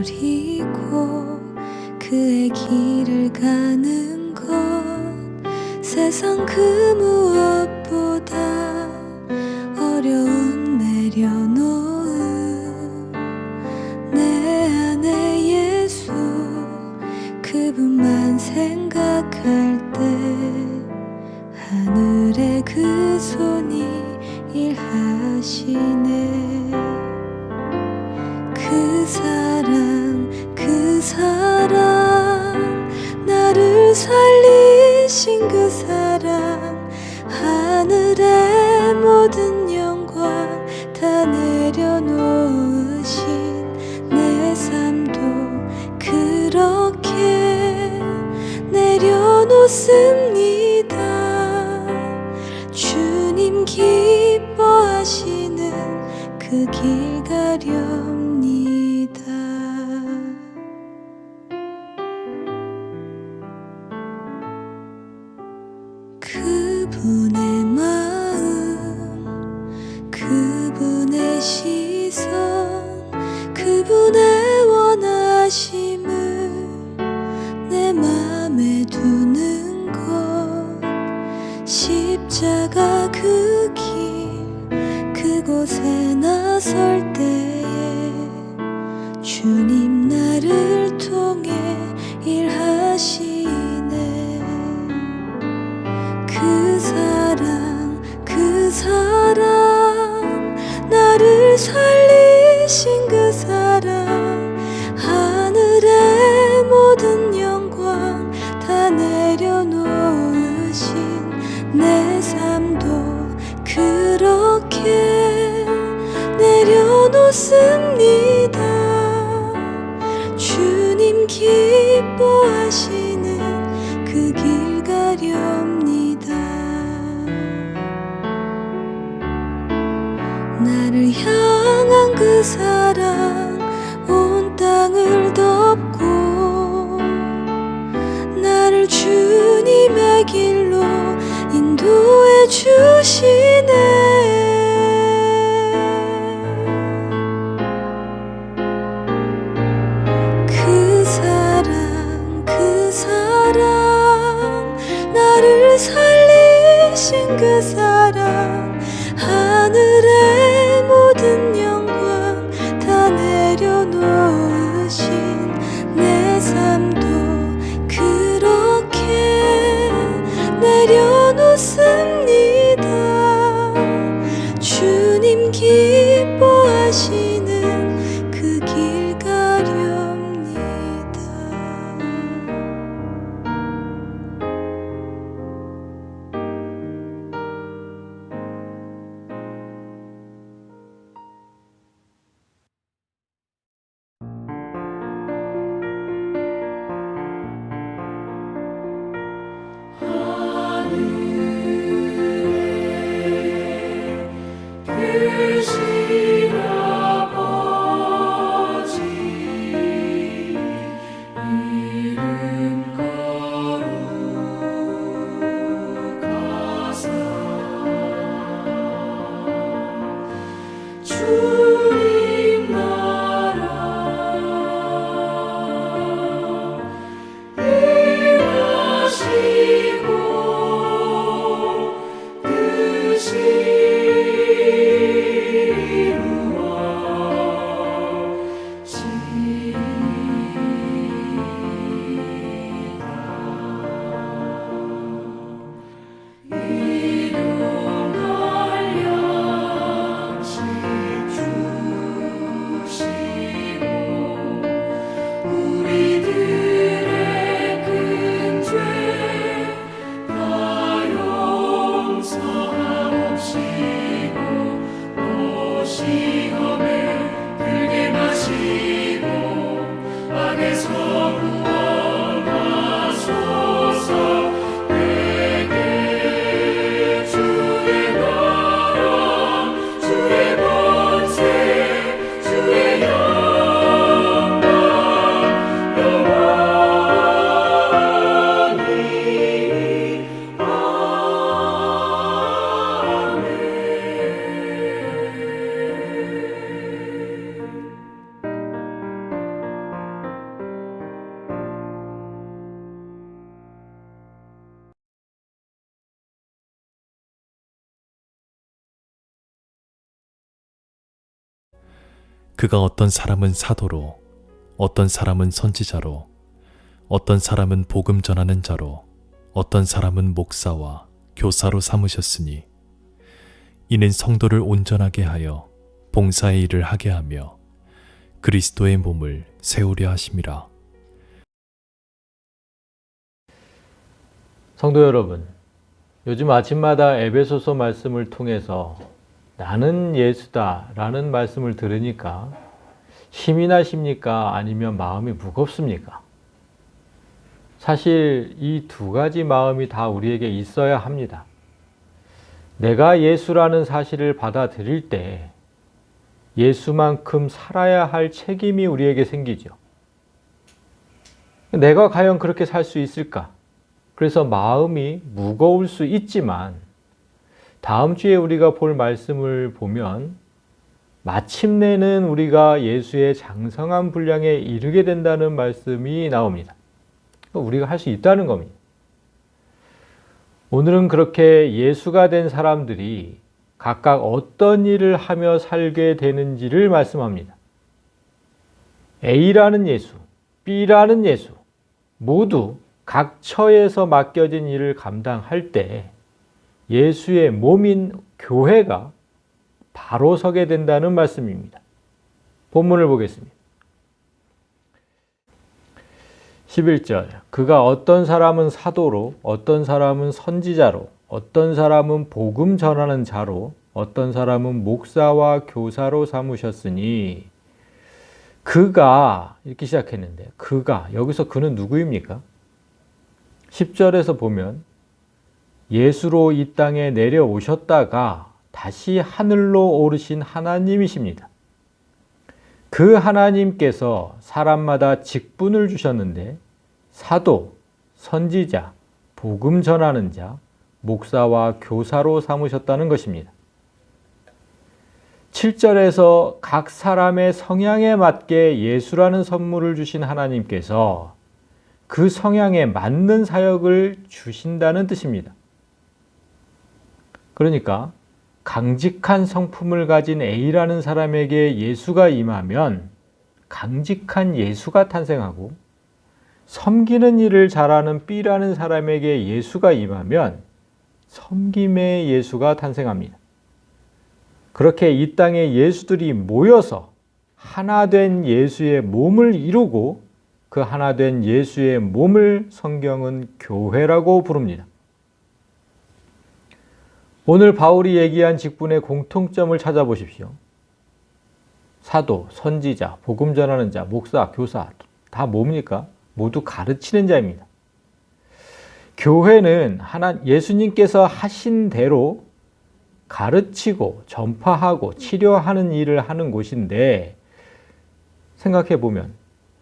버리고 그의 길을 가는 것 세상 그 무엇보다 어려운 내려놓음 내 안에 예수 그분만 생각할 때 하늘의 그 손이 일하시네. 그 사랑 나를 살리신 그 사랑 하늘의 모든 영광 다 내려놓으신 내 삶도 그렇게 내려놓습니다. 주님 기뻐하시는 그 길 가렵니다. 그분의 마음 그분의 시선 그분의 원하심을 내 맘에 두는 것 십자가 그 길 그곳에 나설 때에 주님 나를 통해 일하시네. 그 사랑 나를 살리신 그 사랑 하늘의 모든 영광 다 내려놓으신 내 삶도 그렇게 내려놓습니다. 주님 기뻐하시는 그 길 가렵니다. 나를 향한 그 사랑 온 땅을 덮고 나를 주님의 길로 인도해 주시네. 그 사랑 나를 살리신 그 사랑 하늘의 모든 영광 다 내려놓으신 내 삶도 그렇게 내려놓습니다. 주님 기뻐하시는 그 길 가렵니다. 하늘에 계시다 그가 어떤 사람은 사도로, 어떤 사람은 선지자로, 어떤 사람은 복음 전하는 자로, 어떤 사람은 목사와 교사로 삼으셨으니 이는 성도를 온전하게 하여 봉사의 일을 하게 하며 그리스도의 몸을 세우려 하심이라. 성도 여러분, 요즘 아침마다 에베소서 말씀을 통해서 나는 예수다 라는 말씀을 들으니까 힘이 나십니까? 아니면 마음이 무겁습니까? 사실 이 두 가지 마음이 다 우리에게 있어야 합니다. 내가 예수라는 사실을 받아들일 때 예수만큼 살아야 할 책임이 우리에게 생기죠. 내가 과연 그렇게 살 수 있을까? 그래서 마음이 무거울 수 있지만 다음 주에 우리가 볼 말씀을 보면 마침내는 우리가 예수의 장성한 분량에 이르게 된다는 말씀이 나옵니다. 우리가 할 수 있다는 겁니다. 오늘은 그렇게 예수가 된 사람들이 각각 어떤 일을 하며 살게 되는지를 말씀합니다. A라는 예수, B라는 예수 모두 각 처에서 맡겨진 일을 감당할 때 예수의 몸인 교회가 바로 서게 된다는 말씀입니다. 본문을 보겠습니다. 11절, 그가 어떤 사람은 사도로, 어떤 사람은 선지자로, 어떤 사람은 복음 전하는 자로, 어떤 사람은 목사와 교사로 삼으셨으니 그가 이렇게 시작했는데 그가, 여기서 그는 누구입니까? 10절에서 보면 예수로 이 땅에 내려오셨다가 다시 하늘로 오르신 하나님이십니다. 그 하나님께서 사람마다 직분을 주셨는데 사도, 선지자, 복음 전하는 자, 목사와 교사로 삼으셨다는 것입니다. 7절에서 각 사람의 성향에 맞게 예수라는 선물을 주신 하나님께서 그 성향에 맞는 사역을 주신다는 뜻입니다. 그러니까 강직한 성품을 가진 A라는 사람에게 예수가 임하면 강직한 예수가 탄생하고, 섬기는 일을 잘하는 B라는 사람에게 예수가 임하면 섬김의 예수가 탄생합니다. 그렇게 이 땅에 예수들이 모여서 하나 된 예수의 몸을 이루고 그 하나 된 예수의 몸을 성경은 교회라고 부릅니다. 오늘 바울이 얘기한 직분의 공통점을 찾아보십시오. 사도, 선지자, 복음 전하는 자, 목사, 교사 다 뭡니까? 모두 가르치는 자입니다. 교회는 예수님께서 하신 대로 가르치고 전파하고 치료하는 일을 하는 곳인데, 생각해 보면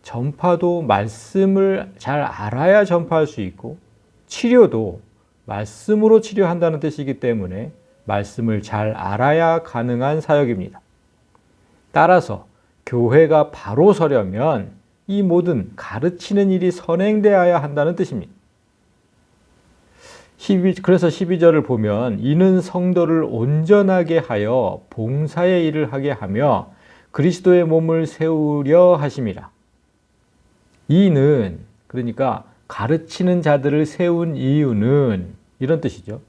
전파도 말씀을 잘 알아야 전파할 수 있고 치료도 말씀으로 치료한다는 뜻이기 때문에 말씀을 잘 알아야 가능한 사역입니다. 따라서 교회가 바로 서려면 이 모든 가르치는 일이 선행되어야 한다는 뜻입니다. 그래서 12절을 보면 이는 성도를 온전하게 하여 봉사의 일을 하게 하며 그리스도의 몸을 세우려 하심이라. 이는, 그러니까 가르치는 자들을 세운 이유는 이런 뜻이죠.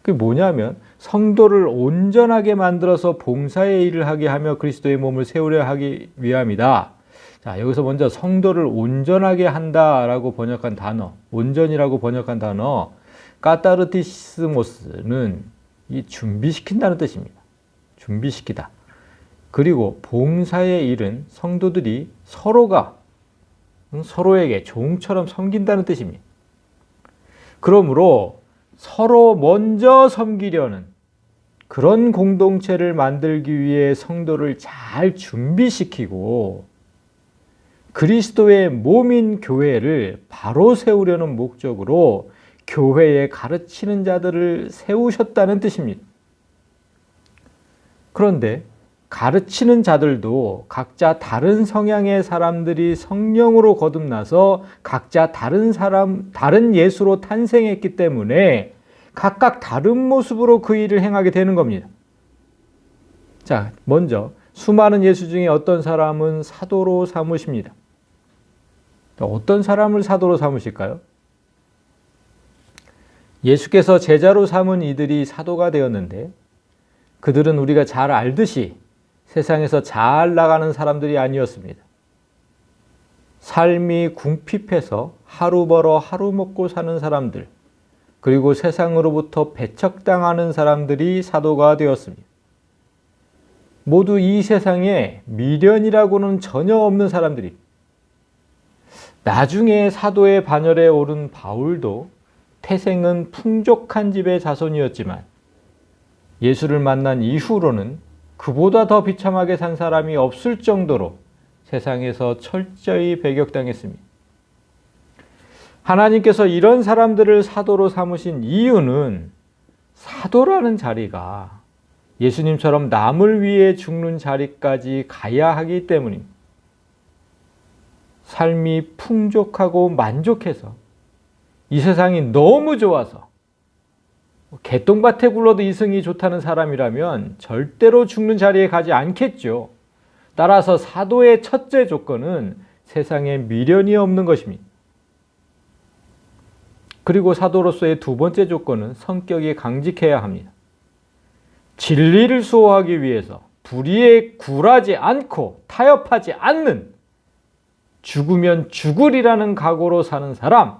그게 뭐냐면 성도를 온전하게 만들어서 봉사의 일을 하게 하며 그리스도의 몸을 세우려 하기 위함이다. 자, 여기서 먼저 성도를 온전하게 한다라고 번역한 단어, 온전이라고 번역한 단어 카타르티스모스는 이 준비시킨다는 뜻입니다. 준비시키다. 그리고 봉사의 일은 성도들이 서로에게 종처럼 섬긴다는 뜻입니다. 그러므로 서로 먼저 섬기려는 그런 공동체를 만들기 위해 성도를 잘 준비시키고 그리스도의 몸인 교회를 바로 세우려는 목적으로 교회에 가르치는 자들을 세우셨다는 뜻입니다. 그런데 가르치는 자들도 각자 다른 성향의 사람들이 성령으로 거듭나서 각자 다른 예수로 탄생했기 때문에 각각 다른 모습으로 그 일을 행하게 되는 겁니다. 자, 먼저 수많은 예수 중에 어떤 사람은 사도로 삼으십니다. 어떤 사람을 사도로 삼으실까요? 예수께서 제자로 삼은 이들이 사도가 되었는데 그들은 우리가 잘 알듯이 세상에서 잘 나가는 사람들이 아니었습니다. 삶이 궁핍해서 하루 벌어 하루 먹고 사는 사람들, 그리고 세상으로부터 배척당하는 사람들이 사도가 되었습니다. 모두 이 세상에 미련이라고는 전혀 없는 사람들입니다. 나중에 사도의 반열에 오른 바울도 태생은 풍족한 집의 자손이었지만 예수를 만난 이후로는 그보다 더 비참하게 산 사람이 없을 정도로 세상에서 철저히 배격당했습니다. 하나님께서 이런 사람들을 사도로 삼으신 이유는 사도라는 자리가 예수님처럼 남을 위해 죽는 자리까지 가야 하기 때문입니다. 삶이 풍족하고 만족해서 이 세상이 너무 좋아서 개똥밭에 굴러도 이승이 좋다는 사람이라면 절대로 죽는 자리에 가지 않겠죠. 따라서 사도의 첫째 조건은 세상에 미련이 없는 것입니다. 그리고 사도로서의 두 번째 조건은 성격이 강직해야 합니다. 진리를 수호하기 위해서 불의에 굴하지 않고 타협하지 않는, 죽으면 죽으리라는 각오로 사는 사람,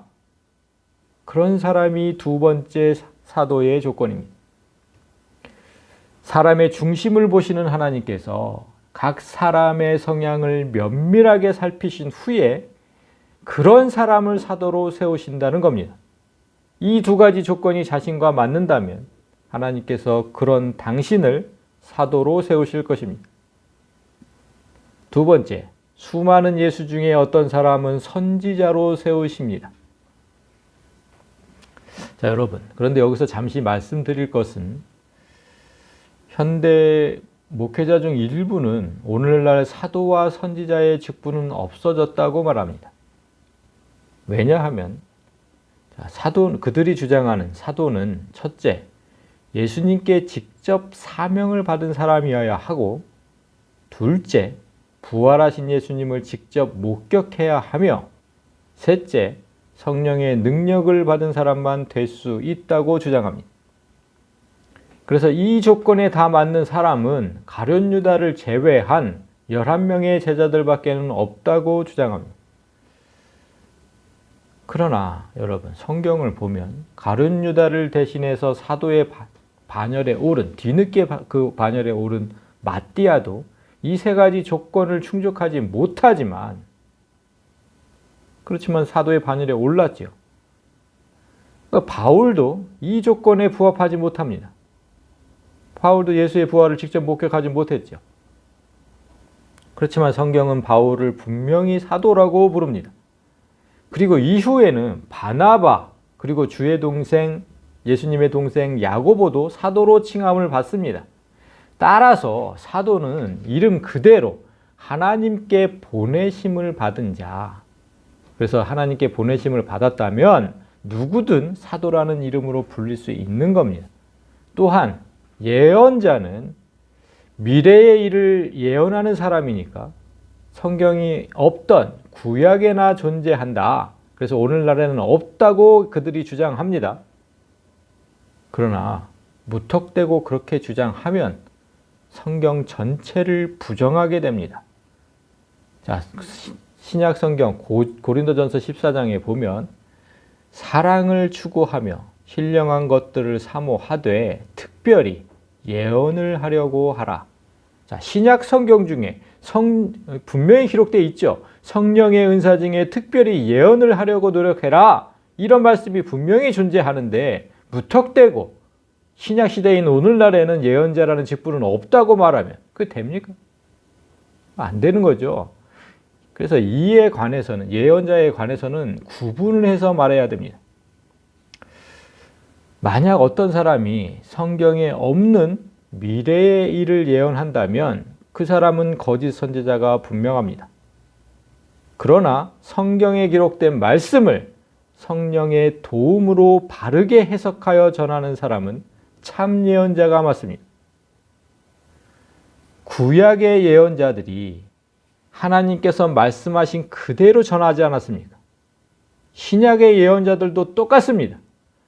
그런 사람이 두 번째 사도의 조건입니다. 사람의 중심을 보시는 하나님께서 각 사람의 성향을 면밀하게 살피신 후에 그런 사람을 사도로 세우신다는 겁니다. 이 두 가지 조건이 자신과 맞는다면 하나님께서 그런 당신을 사도로 세우실 것입니다. 두 번째, 수많은 예수 중에 어떤 사람은 선지자로 세우십니다. 자, 여러분, 그런데 여기서 잠시 말씀드릴 것은 현대 목회자 중 일부는 오늘날 사도와 선지자의 직분은 없어졌다고 말합니다. 왜냐하면 그들이 주장하는 사도는 첫째, 예수님께 직접 사명을 받은 사람이어야 하고, 둘째, 부활하신 예수님을 직접 목격해야 하며, 셋째, 성령의 능력을 받은 사람만 될 수 있다고 주장합니다. 그래서 이 조건에 다 맞는 사람은 가룟 유다를 제외한 11명의 제자들밖에는 없다고 주장합니다. 그러나 여러분, 성경을 보면 가룟 유다를 대신해서 사도의 반열에 오른, 뒤늦게 그 반열에 오른 마띠아도 이 세 가지 조건을 충족하지 못하지만, 그렇지만 사도의 반열에 올랐죠. 그러니까 바울도 이 조건에 부합하지 못합니다. 바울도 예수의 부활을 직접 목격하지 못했죠. 그렇지만 성경은 바울을 분명히 사도라고 부릅니다. 그리고 이후에는 바나바, 그리고 주의 동생, 예수님의 동생 야고보도 사도로 칭함을 받습니다. 따라서 사도는 이름 그대로 하나님께 보내심을 받은 자, 그래서 하나님께 보내심을 받았다면 누구든 사도라는 이름으로 불릴 수 있는 겁니다. 또한 예언자는 미래의 일을 예언하는 사람이니까 성경이 없던 구약에나 존재한다. 그래서 오늘날에는 없다고 그들이 주장합니다. 그러나 무턱대고 그렇게 주장하면 성경 전체를 부정하게 됩니다. 자, 신약 성경 고린도전서 14장에 보면 사랑을 추구하며 신령한 것들을 사모하되 특별히 예언을 하려고 하라. 자, 신약 성경 중에 분명히 기록되어 있죠. 성령의 은사 중에 특별히 예언을 하려고 노력해라. 이런 말씀이 분명히 존재하는데 무턱대고 신약 시대인 오늘날에는 예언자라는 직분은 없다고 말하면 그게 됩니까? 안 되는 거죠. 그래서 이에 관해서는, 예언자에 관해서는 구분을 해서 말해야 됩니다. 만약 어떤 사람이 성경에 없는 미래의 일을 예언한다면 그 사람은 거짓 선지자가 분명합니다. 그러나 성경에 기록된 말씀을 성령의 도움으로 바르게 해석하여 전하는 사람은 참 예언자가 맞습니다. 구약의 예언자들이 하나님께서 말씀하신 그대로 전하지 않았습니까? 신약의 예언자들도 똑같습니다.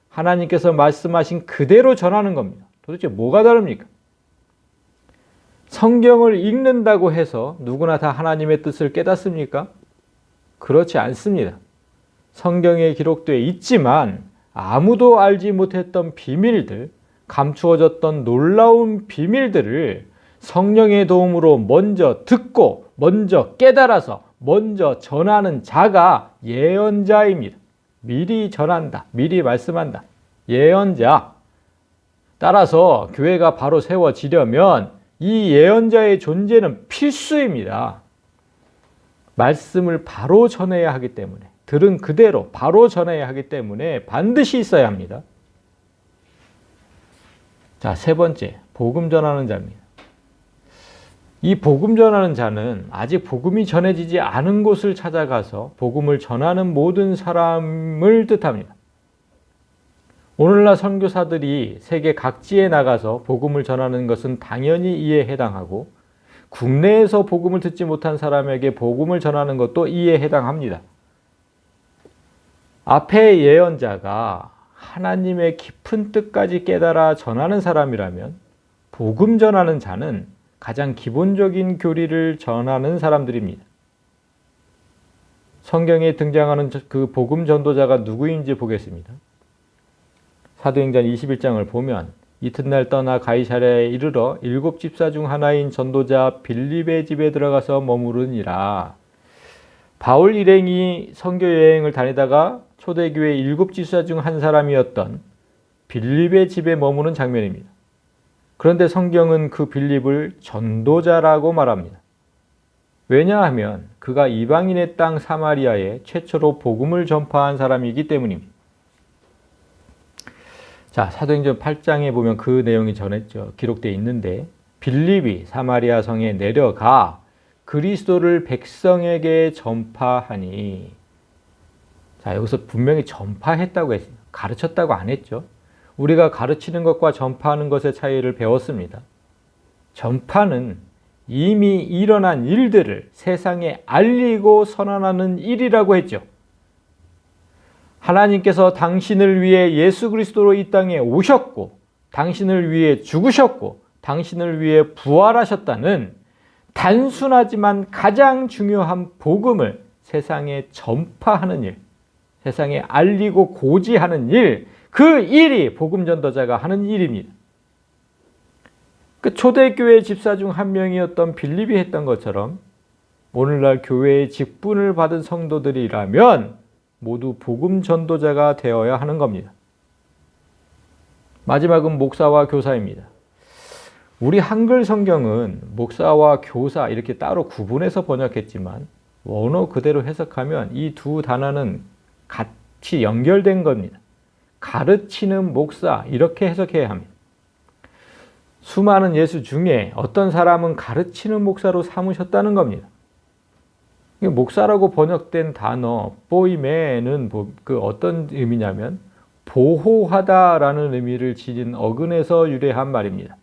하나님께서 말씀하신 그대로 전하는 겁니다. 도대체 뭐가 다릅니까? 성경을 읽는다고 해서 누구나 다 하나님의 뜻을 깨닫습니까? 그렇지 않습니다. 성경에 기록되어 있지만 아무도 알지 못했던 비밀들, 감추어졌던 놀라운 비밀들을 성령의 도움으로 먼저 듣고 먼저 깨달아서 먼저 전하는 자가 예언자입니다. 미리 전한다. 미리 말씀한다. 예언자. 따라서 교회가 바로 세워지려면 이 예언자의 존재는 필수입니다. 말씀을 바로 전해야 하기 때문에, 들은 그대로 바로 전해야 하기 때문에 반드시 있어야 합니다. 자, 세 번째, 복음 전하는 자입니다. 이 복음 전하는 자는 아직 복음이 전해지지 않은 곳을 찾아가서 복음을 전하는 모든 사람을 뜻합니다. 오늘날 선교사들이 세계 각지에 나가서 복음을 전하는 것은 당연히 이에 해당하고, 국내에서 복음을 듣지 못한 사람에게 복음을 전하는 것도 이에 해당합니다. 앞의 예언자가 하나님의 깊은 뜻까지 깨달아 전하는 사람이라면 복음 전하는 자는 가장 기본적인 교리를 전하는 사람들입니다. 성경에 등장하는 그 복음 전도자가 누구인지 보겠습니다. 사도행전 21장을 보면 이튿날 떠나 가이사랴에 이르러 7 집사 중 하나인 전도자 빌립의 집에 들어가서 머무르니라. 바울 일행이 선교 여행을 다니다가 초대교회 7 집사 중 한 사람이었던 빌립의 집에 머무는 장면입니다. 그런데 성경은 그 빌립을 전도자라고 말합니다. 왜냐하면 그가 이방인의 땅 사마리아에 최초로 복음을 전파한 사람이기 때문입니다. 자, 사도행전 8장에 보면 그 내용이 기록되어 있는데, 빌립이 사마리아 성에 내려가 그리스도를 백성에게 전파하니. 자, 여기서 분명히 전파했다고 했습니다. 가르쳤다고 안 했죠. 우리가 가르치는 것과 전파하는 것의 차이를 배웠습니다. 전파는 이미 일어난 일들을 세상에 알리고 선언하는 일이라고 했죠. 하나님께서 당신을 위해 예수 그리스도로 이 땅에 오셨고, 당신을 위해 죽으셨고, 당신을 위해 부활하셨다는 단순하지만 가장 중요한 복음을 세상에 전파하는 일, 세상에 알리고 고지하는 일, 그 일이 복음 전도자가 하는 일입니다. 그 초대교회 집사 중 한 명이었던 빌립이 했던 것처럼 오늘날 교회의 직분을 받은 성도들이라면 모두 복음 전도자가 되어야 하는 겁니다. 마지막은 목사와 교사입니다. 우리 한글 성경은 목사와 교사 이렇게 따로 구분해서 번역했지만 원어 그대로 해석하면 이 두 단어는 같이 연결된 겁니다. 가르치는 목사 이렇게 해석해야 합니다. 수많은 예수 중에 어떤 사람은 가르치는 목사로 삼으셨다는 겁니다. 목사라고 번역된 단어 보이메는 그 어떤 의미냐면 보호하다라는 의미를 지닌 어근에서 유래한 말입니다.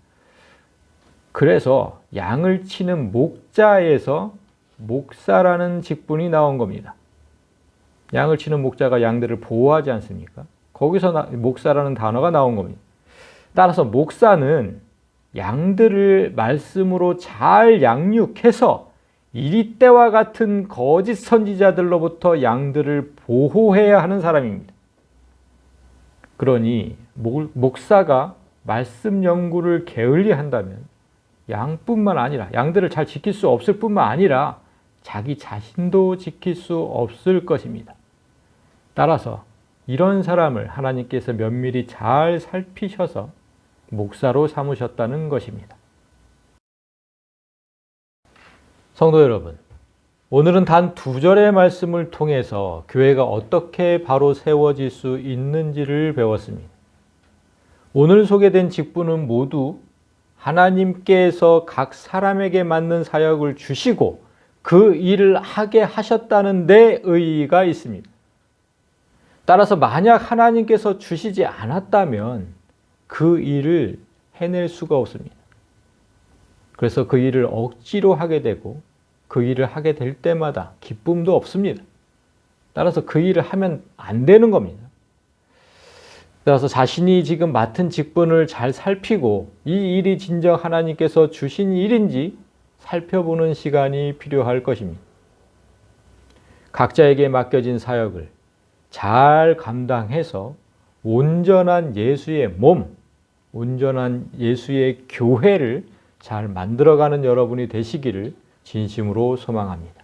그래서 양을 치는 목자에서 목사라는 직분이 나온 겁니다. 양을 치는 목자가 양들을 보호하지 않습니까? 거기서 목사라는 단어가 나온 겁니다. 따라서 목사는 양들을 말씀으로 잘 양육해서 이리 때와 같은 거짓 선지자들로부터 양들을 보호해야 하는 사람입니다. 그러니 목사가 말씀 연구를 게을리한다면 양뿐만 아니라 양들을 잘 지킬 수 없을 뿐만 아니라 자기 자신도 지킬 수 없을 것입니다. 따라서 이런 사람을 하나님께서 면밀히 잘 살피셔서 목사로 삼으셨다는 것입니다. 성도 여러분, 오늘은 단 2절의 말씀을 통해서 교회가 어떻게 바로 세워질 수 있는지를 배웠습니다. 오늘 소개된 직분은 모두 하나님께서 각 사람에게 맞는 사역을 주시고 그 일을 하게 하셨다는 데 의의가 있습니다. 따라서 만약 하나님께서 주시지 않았다면 그 일을 해낼 수가 없습니다. 그래서 그 일을 억지로 하게 되고 그 일을 하게 될 때마다 기쁨도 없습니다. 따라서 그 일을 하면 안 되는 겁니다. 따라서 자신이 지금 맡은 직분을 잘 살피고 이 일이 진정 하나님께서 주신 일인지 살펴보는 시간이 필요할 것입니다. 각자에게 맡겨진 사역을 잘 감당해서 온전한 예수의 몸, 온전한 예수의 교회를 잘 만들어가는 여러분이 되시기를 진심으로 소망합니다.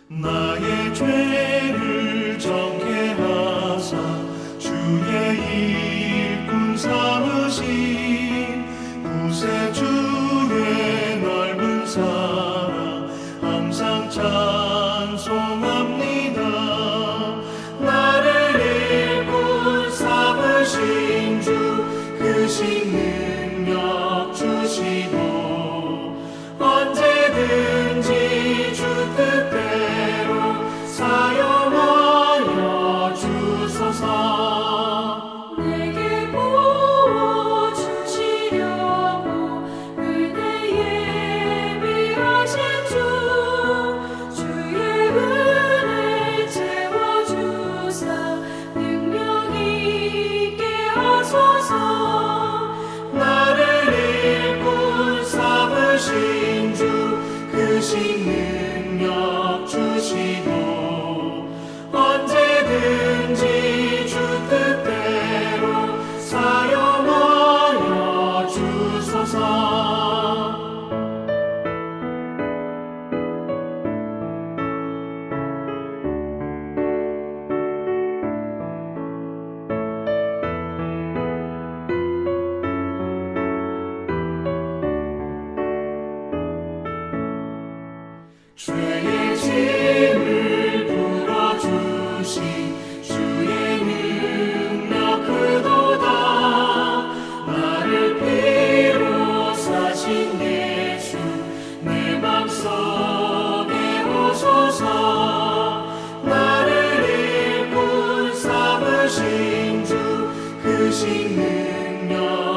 나의 죄를 정케 하사 주의 일꾼 삼으신 구세주의 넓은 사랑 항상 찬송합니다. 나를 일꾼 삼으신 주 크신 능력 주시고 언제든지 주 뜻대로 사용하여 주소서. 내게 부어주시려고 은혜 예비하신 주 주의 은혜 채워주사 능력 있게 하소서. 나를 일꾼 삼으신 주 크신 능력 주시고 언제든지 주 뜻대로 사용하여 주소서. 죄의 짐을 풀어주신 주의 능력 그도다. 나를 피로 사신 예수 내 맘속에 오소서. 나를 일꾼 삼으신 주 크신 능력